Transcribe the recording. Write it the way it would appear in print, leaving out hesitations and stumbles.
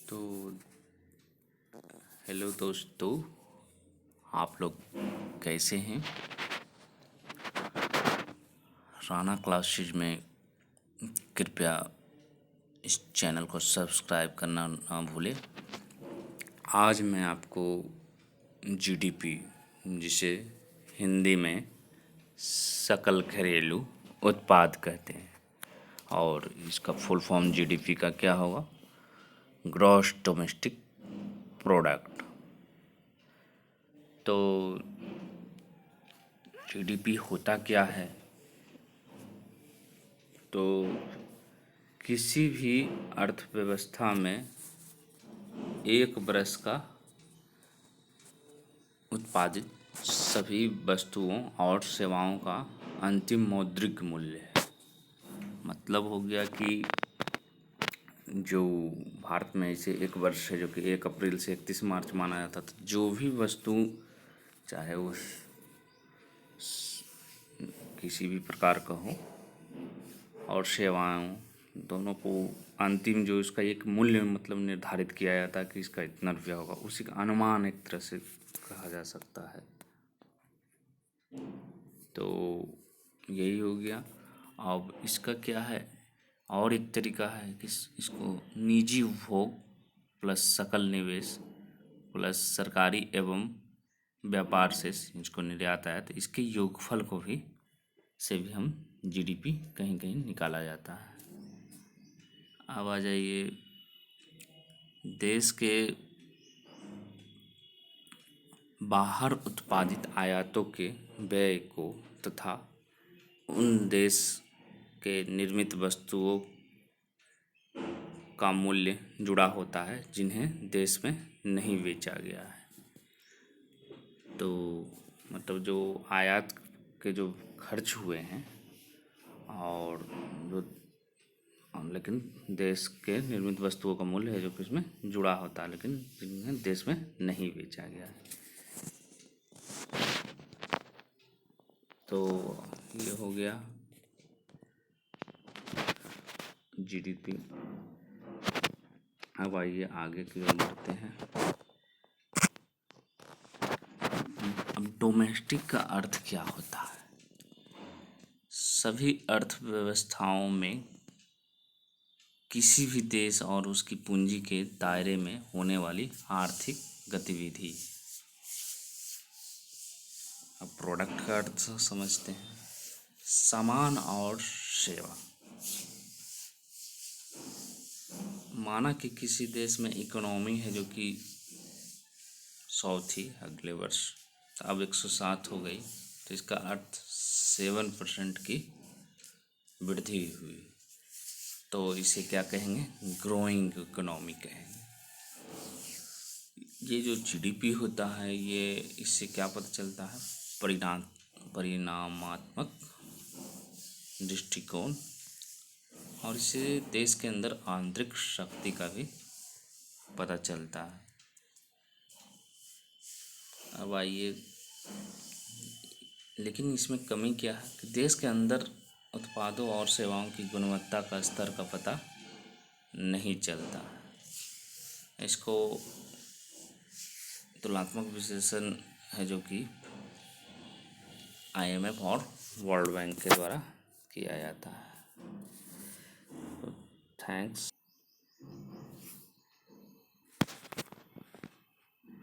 तो हेलो दोस्तों, आप लोग कैसे हैं। राना क्लासेज में कृपया इस चैनल को सब्सक्राइब करना ना भूलें। आज मैं आपको जीडीपी, जिसे हिंदी में सकल घरेलू उत्पाद कहते हैं, और इसका फुल फॉर्म जीडीपी का क्या होगा, ग्रॉस डोमेस्टिक प्रोडक्ट। तो जीडीपी होता क्या है? तो किसी भी अर्थव्यवस्था में एक वर्ष का उत्पादित सभी वस्तुओं और सेवाओं का अंतिम मौद्रिक मूल्य है। मतलब हो गया कि जो भारत में ऐसे एक वर्ष है जो कि 1 अप्रैल से 31 मार्च माना जाता था, जो भी वस्तु चाहे वो किसी भी प्रकार का हो और सेवाओं दोनों को अंतिम जो इसका एक मूल्य मतलब निर्धारित किया जाता है कि इसका इतना रुपया होगा, उसी का अनुमान एक तरह से कहा जा सकता है। तो यही हो गया। अब इसका क्या है, और एक तरीका है कि इसको निजी उपभोग प्लस सकल निवेश प्लस सरकारी एवं व्यापार से इसको निर्यात आयात, इसके योगफल को भी से भी हम जीडीपी कहीं कहीं निकाला जाता है। अब आ जाइए देश के बाहर उत्पादित आयातों के व्यय को तथा उन देश के निर्मित वस्तुओं का मूल्य जुड़ा होता है जिन्हें देश में नहीं बेचा गया है। तो मतलब जो आयात के जो खर्च हुए हैं और जो लेकिन देश के निर्मित वस्तुओं का मूल्य है जो कि इसमें जुड़ा होता है, लेकिन जिन्हें देश में नहीं बेचा गया है। तो ये हो गया जीडीपी। अब आइए आगे की ओर बढ़ते हैं। अब डोमेस्टिक का अर्थ क्या होता है? सभी अर्थव्यवस्थाओं में किसी भी देश और उसकी पूंजी के दायरे में होने वाली आर्थिक गतिविधि। अब प्रोडक्ट का अर्थ समझते हैं। सामान और सेवा। माना कि किसी देश में इकोनॉमी है जो कि 100 थी अगले वर्ष, अब 107 हो गई, तो इसका अर्थ 7% की वृद्धि हुई। तो इसे क्या कहेंगे? ग्रोइंग इकोनॉमी कहेंगे। ये जो जीडीपी होता है, ये इससे क्या पता चलता है? परिणामात्मक दृष्टिकोण, और इससे देश के अंदर आंतरिक शक्ति का भी पता चलता है। अब आइए, लेकिन इसमें कमी क्या है कि देश के अंदर उत्पादों और सेवाओं की गुणवत्ता का स्तर का पता नहीं चलता। इसको तुलनात्मक विश्लेषण है जो कि IMF और वर्ल्ड बैंक के द्वारा किया जाता है। तो थैंक्स।